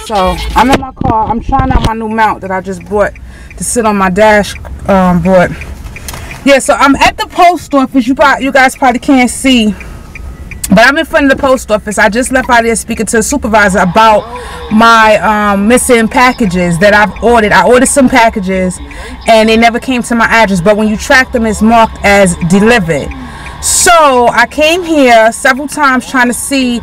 So I'm in my car. I'm trying out my new mount that I just bought to sit on my dashboard. Yeah, so I'm at the post office. You guys probably can't see, but I'm in front of the post office. I just left out there speaking to the supervisor about my missing packages that I've ordered. I ordered some packages and they never came to my address, but when you track them, it's marked as delivered. So I came here several times trying to see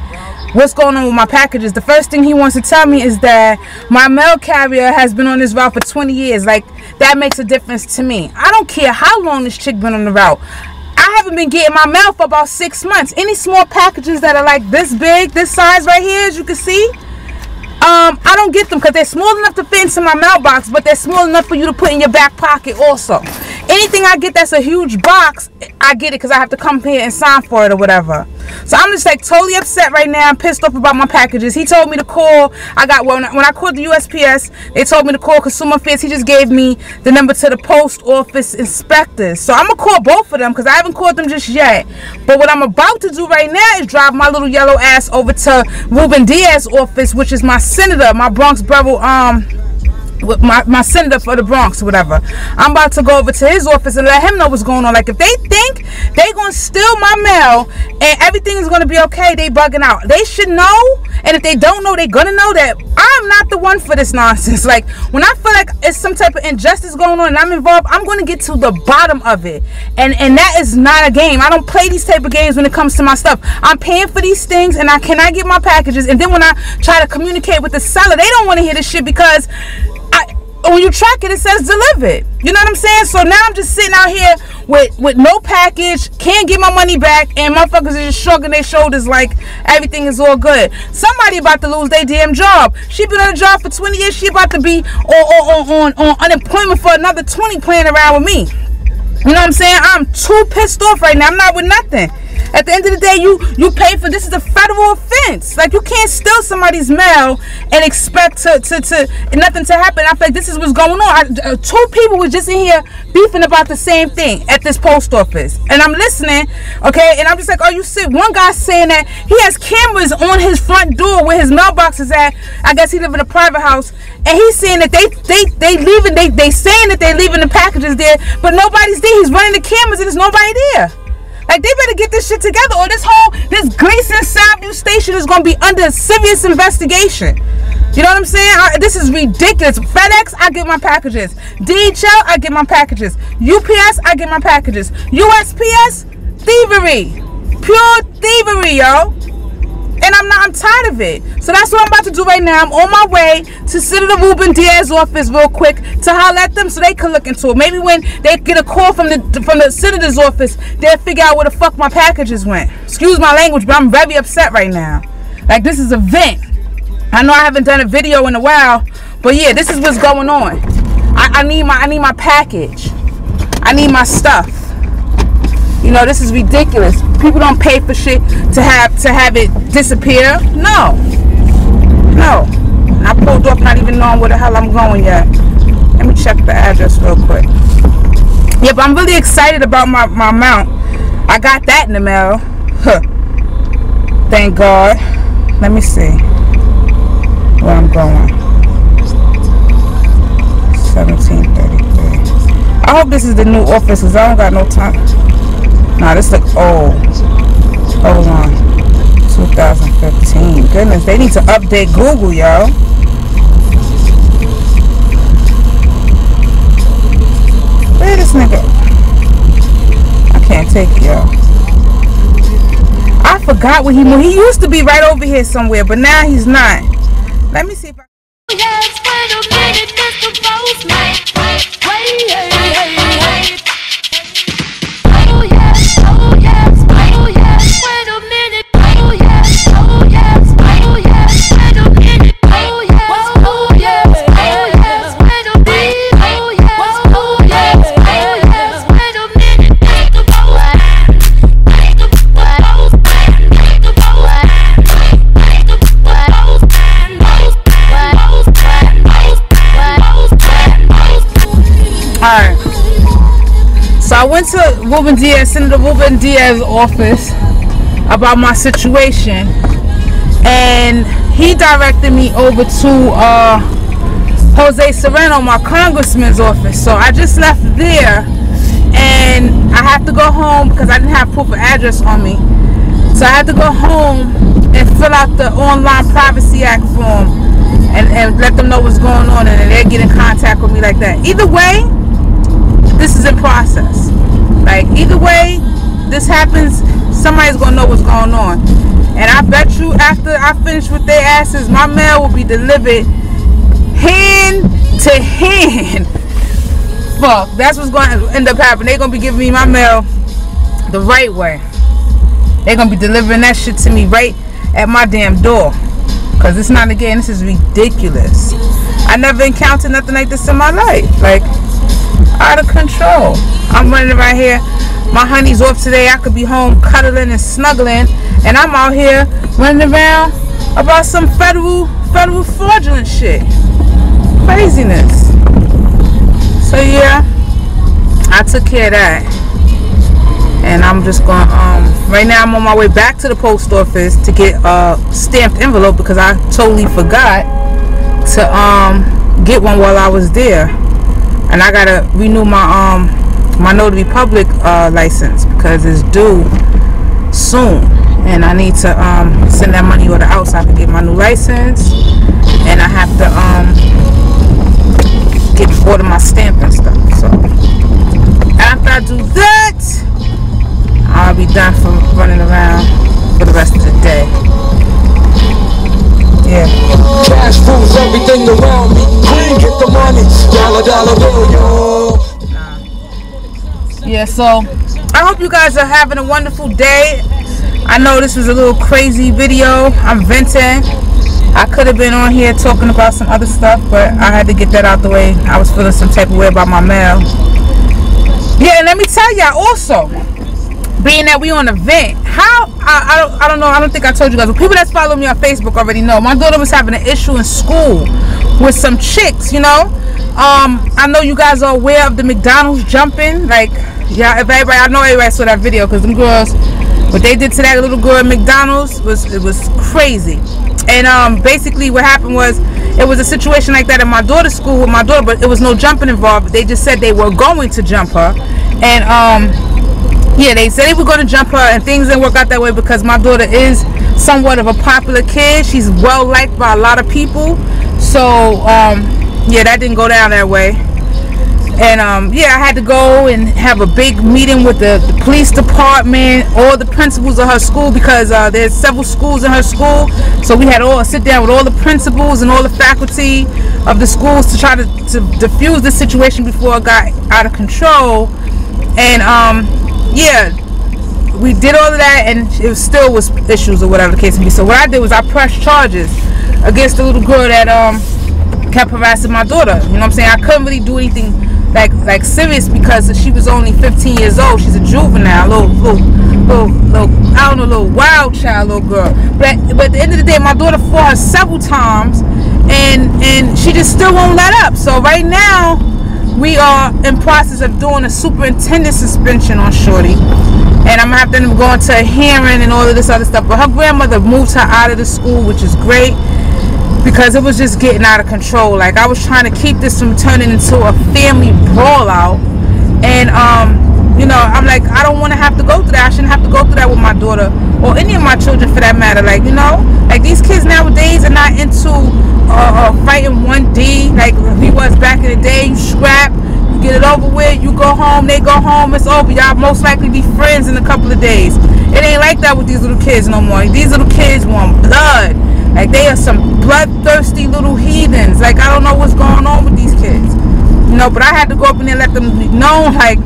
what's going on with my packages. The first thing he wants to tell me is that my mail carrier has been on this route for 20 years. Like, that makes a difference to me. I don't care how long this chick been on the route. I haven't been getting my mail for about 6 months. Any small packages that are like this big, this size right here, as you can see, I don't get them because they're small enough to fit into my mailbox, but they're small enough for you to put in your back pocket also. Anything I get that's a huge box, I get it because I have to come here and sign for it or whatever. So I'm just like totally upset right now. I'm pissed off about my packages. He told me to call. When I called the USPS, they told me to call Consumer Affairs. He just gave me the number to the post office inspectors. So I'm going to call both of them because I haven't called them just yet. But what I'm about to do right now is drive my little yellow ass over to Ruben Diaz's office, which is my senator, my Bronx Borough, with my senator for the Bronx or whatever. I'm about to go over to his office and let him know what's going on. Like, if they think they gonna steal my mail and everything is gonna be okay, they bugging out. They should know, and if they don't know, they gonna know that I'm not the one for this nonsense. Like, when I feel like it's some type of injustice going on and I'm involved, I'm gonna get to the bottom of it. And that is not a game. I don't play these type of games when it comes to my stuff. I'm paying for these things and I cannot get my packages, and then when I try to communicate with the seller, they don't want to hear this shit because when you track it, it says delivered. You know what I'm saying? So now I'm just sitting out here with no package, can't get my money back, and motherfuckers are just shrugging their shoulders like everything is all good. Somebody about to lose their damn job. She been on a job for 20 years. She about to be on unemployment for another 20 playing around with me. You know what I'm saying? I'm too pissed off right now. I'm not with nothing. At the end of the day, you pay for this. Is a federal offense. Like, you can't steal somebody's mail and expect to nothing to happen. I feel like this is what's going on. Two people were just in here beefing about the same thing at this post office, and I'm listening, okay, and I'm just like, oh, you see, one guy saying that he has cameras on his front door where his mailbox is at. I guess he live in a private house, and he's saying that they saying that they leaving the packages there, but nobody's there. He's running the cameras and there's nobody there. Like, they better get this shit together, or this Gleason Soundview station is going to be under serious investigation. You know what I'm saying? This is ridiculous. FedEx, I get my packages. DHL, I get my packages. UPS, I get my packages. USPS, thievery. Pure thievery, yo. And I'm tired of it. So that's what I'm about to do right now. I'm on my way to Senator Ruben Diaz's office real quick to holler at them so they can look into it. Maybe when they get a call from the senator's office, they'll figure out where the fuck my packages went. Excuse my language, but I'm very upset right now. Like, this is a vent. I know I haven't done a video in a while, but yeah, this is what's going on. I need my package. I need my stuff. You know, this is ridiculous. People don't pay for shit to have it disappear. No. I pulled up not even knowing where the hell I'm going yet. Let me check the address real quick. Yeah, but I'm really excited about my mount. I got that in the mail. Huh. Thank God. Let me see where I'm going. 1733. I hope this is the new office because I don't got no time. Nah, this looks old. Hold on. 2015. Goodness, they need to update Google, yo. Where this nigga? I can't take it, yo. I forgot where he moved. He used to be right over here somewhere, but now he's not. Let me see if I... Yes, wait a minute, Mr. Postman. Wait, hey. Alright, so I went to Senator Ruben Diaz's office about my situation, and he directed me over to Jose Serrano, my congressman's office. So I just left there, and I have to go home because I didn't have proof of address on me. So I had to go home and fill out the Online Privacy Act form and let them know what's going on, and then they get in contact with me like that. Either way, this is in process. Like, either way this happens, somebody's gonna know what's going on. And I bet you after I finish with their asses, my mail will be delivered hand to hand. Fuck, that's what's going to end up happening. They're going to be giving me my mail the right way. They're going to be delivering that shit to me right at my damn door. Because it's not, again, this is ridiculous. I never encountered nothing like this in my life. Like, out of control. I'm running around here. My honey's off today. I could be home cuddling and snuggling. And I'm out here running around about some federal fraudulent shit. Craziness. So yeah, I took care of that, and I'm just going right now I'm on my way back to the post office to get a stamped envelope because I totally forgot to get one while I was there, and I gotta renew my my notary public license because it's due soon, and I need to send that money order out so I can get my new license, and I have to order my stamp and stuff. So after I do that, I'll be done from running around for the rest of the day. Yeah. Cash rules everything around me. Queen, get the money. Dollar bill, yo. Yeah, so I hope you guys are having a wonderful day. I know this was a little crazy video. I'm venting. I could have been on here talking about some other stuff, but I had to get that out the way. I was feeling some type of way about my mail. Yeah, and let me tell y'all also, being that we on a vent, how I don't know, I don't think I told you guys, but people that follow me on Facebook already know my daughter was having an issue in school with some chicks, you know. I know you guys are aware of the McDonald's jumping. Like, yeah, if everybody, I know everybody saw that video, because them girls, what they did to that little girl at McDonald's was crazy. And basically what happened was, it was a situation like that at my daughter's school with my daughter, but it was no jumping involved. They just said they were going to jump her, and yeah, they said they were going to jump her, and things didn't work out that way because my daughter is somewhat of a popular kid. She's well liked by a lot of people, so yeah, that didn't go down that way. And yeah, I had to go and have a big meeting with the police department, all the principals of her school, because there's several schools in her school. So we had all sit down with all the principals and all the faculty of the schools to try to diffuse the situation before it got out of control. And yeah, we did all of that, and it still was issues or whatever the case may be. So what I did was I pressed charges against the little girl that kept harassing my daughter. You know what I'm saying? I couldn't really do anything like serious because she was only 15 years old. She's a juvenile, little I don't know, little wild child, little girl. But at the end of the day, my daughter fought her several times, and she just still won't let up. So right now, we are in process of doing a superintendent suspension on Shorty, and I'm gonna have to go into a hearing and all of this other stuff. But her grandmother moved her out of the school, which is great, because it was just getting out of control. Like, I was trying to keep this from turning into a family brawl out, and you know, I'm like, I don't want to have to go through that. I shouldn't have to go through that with my daughter or any of my children for that matter. Like, you know, like, these kids nowadays are not into fighting 1D like we was back in the day. You scrap, you get it over with, you go home, they go home, it's over. Y'all most likely be friends in a couple of days. It ain't like that with these little kids no more. These little kids want blood. Like, they are some bloodthirsty little heathens. Like, I don't know what's going on with these kids, you know. But I had to go up in there and let them know, like,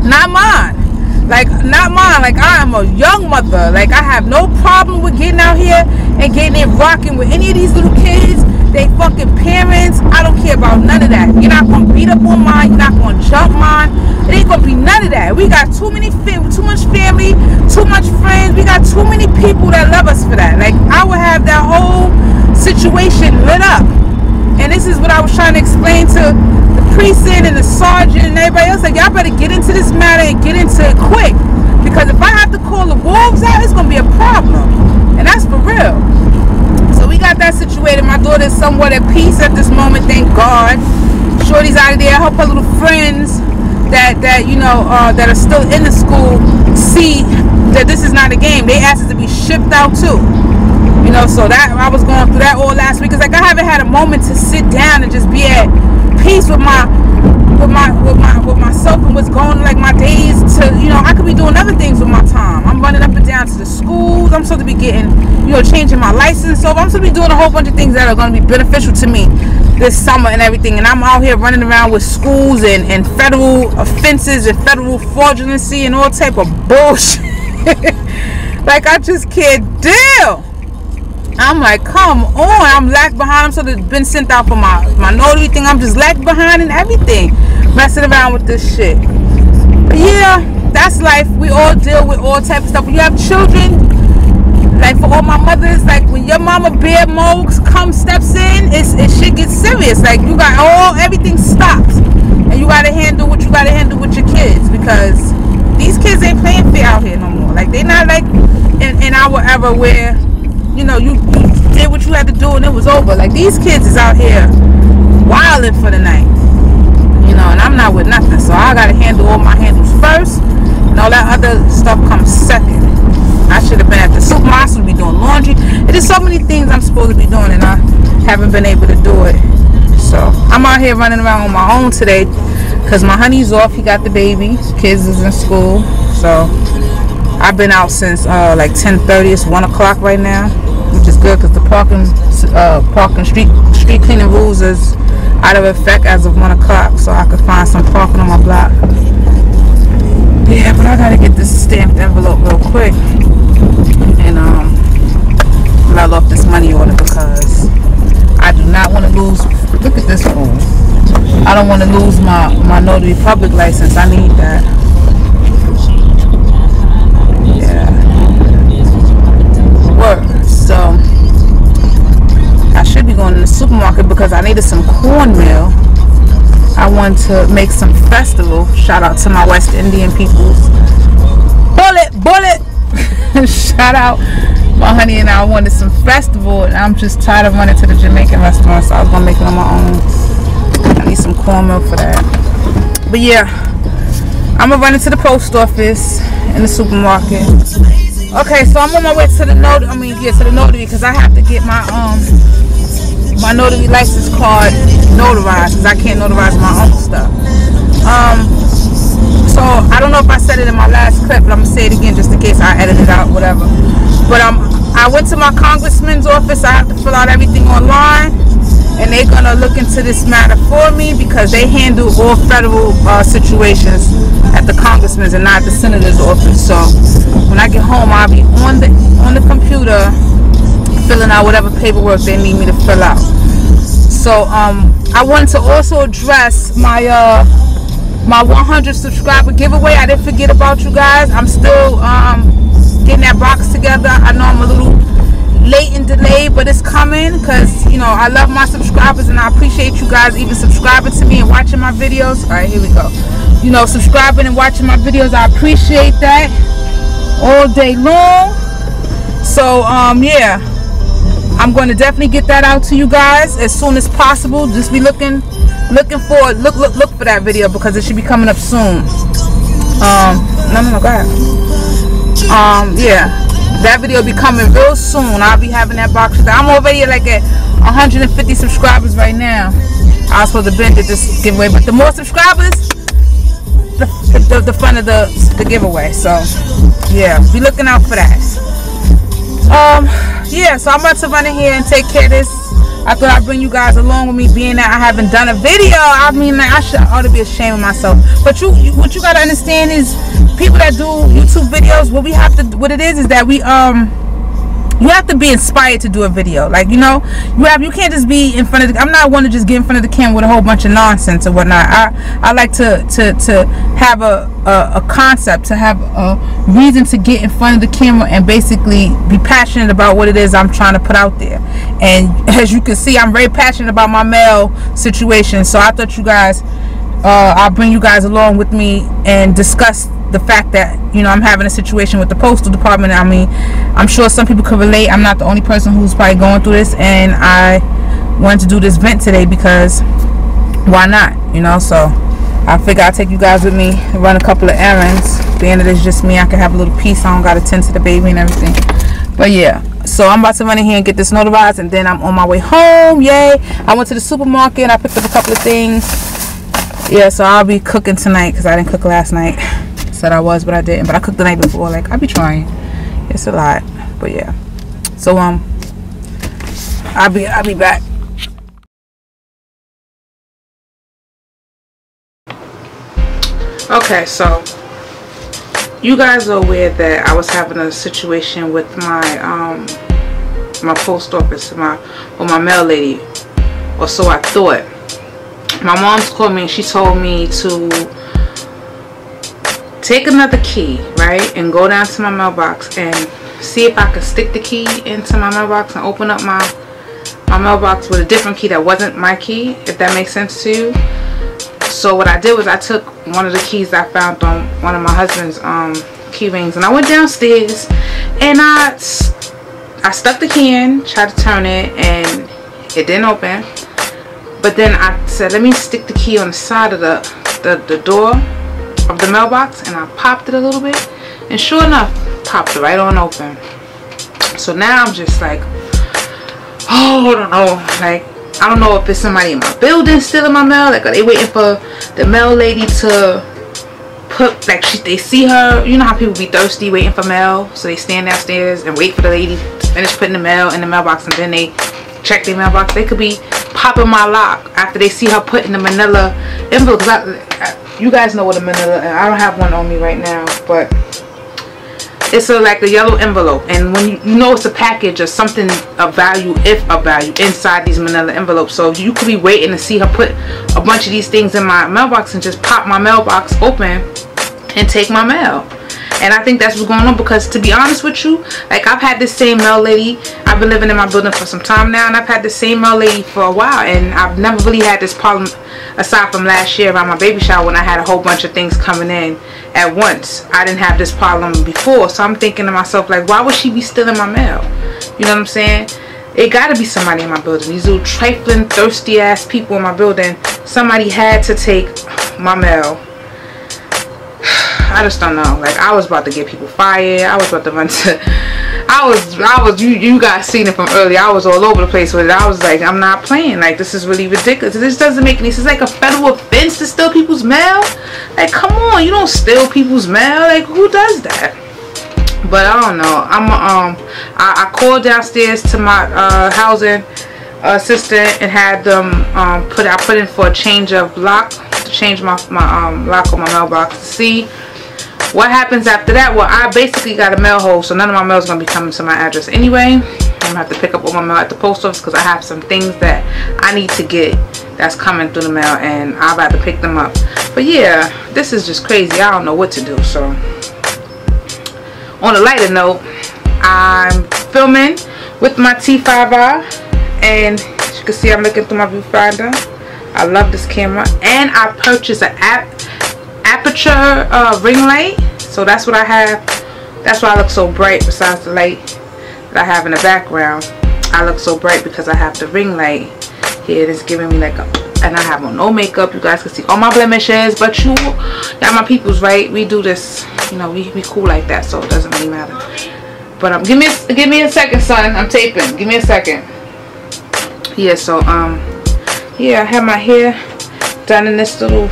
not mine. Like, not mine. Like, I am a young mother. Like, I have no problem with getting out here and getting it rocking with any of these little kids. They fucking parents. I don't care about none of that. You're not gonna beat up on mine. You're not gonna jump mine. It ain't gonna be none of that. We got too much family, too much friends. We got too many people that love us for that. Like, I would have that whole situation lit up. And this is what I was trying to explain to the precinct and the sergeant and everybody else. Like, y'all better get into this matter and get into it quick, because if I have to call the wolves out, it's gonna be a problem, and that's for real. card. Shorty's out of there. I hope her little friends that you know that are still in the school see that this is not a game. They asked us to be shipped out too. You know, so that I was going through that all last week. Cause like I haven't had a moment to sit down and just be at peace with myself and what's going, like my days to, you know, I could be doing other things with my time. I'm running up and down to the schools. I'm supposed to be getting, you know, changing my license. So I'm supposed to be doing a whole bunch of things that are going to be beneficial to me this summer and everything. And I'm out here running around with schools and federal offenses and federal fraudulency and all type of bullshit. Like I just can't deal. I'm like, come on, I'm lagged behind. I'm sort of been sent out for my notary thing. I'm just lagged behind and everything, messing around with this shit. But yeah, that's life. We all deal with all type of stuff. When you have children, like for all my mothers, like when your mama bear mogs steps in, it shit gets serious. Like you got everything stops, and you gotta handle what you gotta handle with your kids, because these kids ain't playing fair out here no more. Like they not like in our era where, you know, you did what you had to do and it was over. Like these kids is out here wilding for the night, you know, and I'm not with nothing. So I gotta handle all my handles first, and all that other stuff comes second. I should have been at the supermarket to be doing laundry. There's so many things I'm supposed to be doing and I haven't been able to do it. So I'm out here running around on my own today because my honey's off. He got the baby. Kids is in school. So I've been out since like 10:30. It's 1 o'clock right now, which is good because the parking street cleaning rules is out of effect as of 1 o'clock, so I could find some parking on my block. Yeah, but I gotta get this stamped envelope real quick and mail off this money order because I do not want to lose. Look at this fool. I don't want to lose my notary public license. I need that. So I should be going to the supermarket because I needed some cornmeal. I want to make some festival. Shout out to my West Indian peoples. Bullet. Shout out my honey and I wanted some festival, and I'm just tired of running to the Jamaican restaurant, so I was gonna make it on my own. I need some cornmeal for that. But yeah, I'm gonna run into the post office in the supermarket. Okay, so I'm on my way to the notary. To the notary because I have to get my my notary license card notarized because I can't notarize my own stuff. So I don't know if I said it in my last clip, but I'm gonna say it again just in case I edit it out, whatever. But I went to my congressman's office. I have to fill out everything online, and they're gonna look into this matter for me because they handle all federal situations at the congressman's and not the senator's office. So when I get home, I'll be on the computer filling out whatever paperwork they need me to fill out. So I wanted to also address my 100 subscriber giveaway. I didn't forget about you guys. I'm still getting that box together. I know I'm a little late and delayed, but it's coming because, you know, I love my subscribers and I appreciate you guys even subscribing to me and watching my videos. All right, here we go. You know, subscribing and watching my videos, I appreciate that all day long. So yeah, I'm going to definitely get that out to you guys as soon as possible. Just be looking for look for that video because it should be coming up soon. No, go ahead. Yeah, that video will be coming real soon. I'll be having that box. I'm already like at 150 subscribers right now. I was supposed to bend it this giveaway, but the more subscribers, the fun of the giveaway. So yeah, be looking out for that. Yeah, so I'm about to run in here and take care of this. I thought I'd bring you guys along with me, being that I haven't done a video. I mean, like, I ought to be ashamed of myself. But what you gotta understand is, people that do YouTube videos, what it is that we you have to be inspired to do a video. Like, you know, you can't just be in front of I'm not one to just get in front of the camera with a whole bunch of nonsense or whatnot. I like to have a concept, to have a reason to get in front of the camera and basically be passionate about what it is I'm trying to put out there. And as you can see, I'm very passionate about my mail situation. So I thought you guys, I'll bring you guys along with me and discuss the fact that, you know, I'm having a situation with the postal department. I mean, I'm sure some people could relate. I'm not the only person who's probably going through this, and I wanted to do this vent today because why not, you know? So I figure I'll take you guys with me and run a couple of errands. Being that it's just me, I can have a little peace. I don't gotta tend to the baby and everything. But yeah, so I'm about to run in here and get this notarized, and then I'm on my way home. Yay! I went to the supermarket and I picked up a couple of things. Yeah, so I'll be cooking tonight because I didn't cook last night. Said I was, but I didn't. But I cooked the night before. Like, I be trying. It's a lot, but yeah. So I'll be back. Okay, so you guys are aware that I was having a situation with my my post office, with my mail lady, or so I thought. My mom's called me and she told me to take another key, right, and go down to my mailbox and see if I could stick the key into my mailbox and open up my mailbox with a different key that wasn't my key, if that makes sense to you. So what I did was I took one of the keys I found on one of my husband's key rings, and I went downstairs and I stuck the key in, tried to turn it, and it didn't open. But then I said, let me stick the key on the side of the door of the mailbox, and I popped it a little bit, and sure enough, popped it right on open. So now I'm just like, oh, I don't know, like, I don't know if it's somebody in my building stealing my mail. Like, are they waiting for the mail lady to put, like, they see her, you know how people be thirsty waiting for mail, so they stand downstairs and wait for the lady to finish putting the mail in the mailbox, and then they check their mailbox. They could be popping my lock after they see her putting the manila envelope. You guys know what a manila, I don't have one on me right now, but it's like a yellow envelope, and when you know it's a package or something of value, if of value, inside these manila envelopes. So you could be waiting to see her put a bunch of these things in my mailbox and just pop my mailbox open and take my mail. And I think that's what's going on, because to be honest with you, like, I've had this same mail lady. I've been living in my building for some time now, and I've had the same mail lady for a while, and I've never really had this problem aside from last year around my baby shower when I had a whole bunch of things coming in at once. I didn't have this problem before, so I'm thinking to myself, like, why would she be stealing my mail? You know what I'm saying? It gotta be somebody in my building. These little trifling, thirsty ass people in my building. Somebody had to take my mail. I just don't know. Like, I was about to get people fired. I was about to run to, you guys seen it from earlier. I was all over the place with it. I was like, I'm not playing. Like, this is really ridiculous. This doesn't make any sense. It's like a federal offense to steal people's mail. Like, come on, you don't steal people's mail. Like, who does that? But I don't know. I called downstairs to my housing assistant and had them I put in for a change of lock, to change my lock on my mailbox, to see what happens after that. Well, I basically got a mail hold, so none of my mail is going to be coming to my address anyway. I'm going to have to pick up all my mail at the post office, because I have some things that I need to get that's coming through the mail, and I've got to pick them up. But yeah, this is just crazy. I don't know what to do. So on a lighter note, I'm filming with my T5i, and as you can see, I'm looking through my viewfinder. I love this camera, and I purchased an aperture ring light, so that's what I have. That's why I look so bright. Besides the light that I have in the background, I look so bright because I have the ring light here. It is giving me like a, and I have on no makeup. You guys can see all my blemishes, but y'all my peoples, right? We do this, you know, we cool like that, so it doesn't really matter. But give me a second, son. I'm taping. Give me a second. Yeah, so yeah, I have my hair done in this little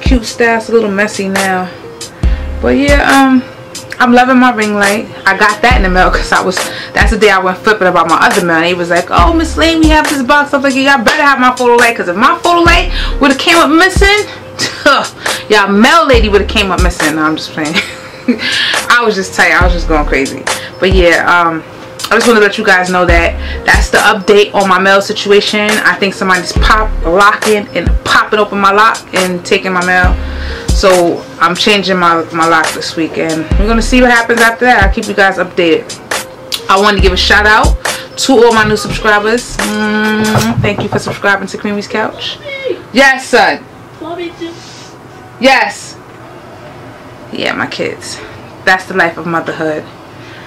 cute style. It's a little messy now, but yeah, I'm loving my ring light. I got that in the mail because that's the day I went flipping about my other mail. And he was like, oh, Miss Lane, we have this box. I was like, yeah, I better have my photo light, because if my photo light would have came up missing, yeah, mail lady would have came up missing. No, I'm just playing. I was just tight. I was just going crazy. But yeah, I just want to let you guys know that that's the update on my mail situation. I think somebody's locking and popping open my lock and taking my mail. So I'm changing my lock this week, and we're going to see what happens after that. I'll keep you guys updated. I wanted to give a shout out to all my new subscribers. Thank you for subscribing to Creamy's Couch. Yes, son. Yes. Yeah, my kids. That's the life of motherhood.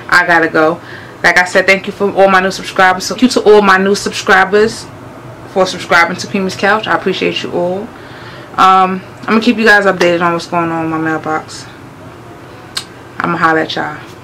I gotta go. Like I said, thank you for all my new subscribers. So thank you to all my new subscribers for subscribing to Pima's Couch. I appreciate you all. I'm going to keep you guys updated on what's going on in my mailbox. I'm going to holler at y'all.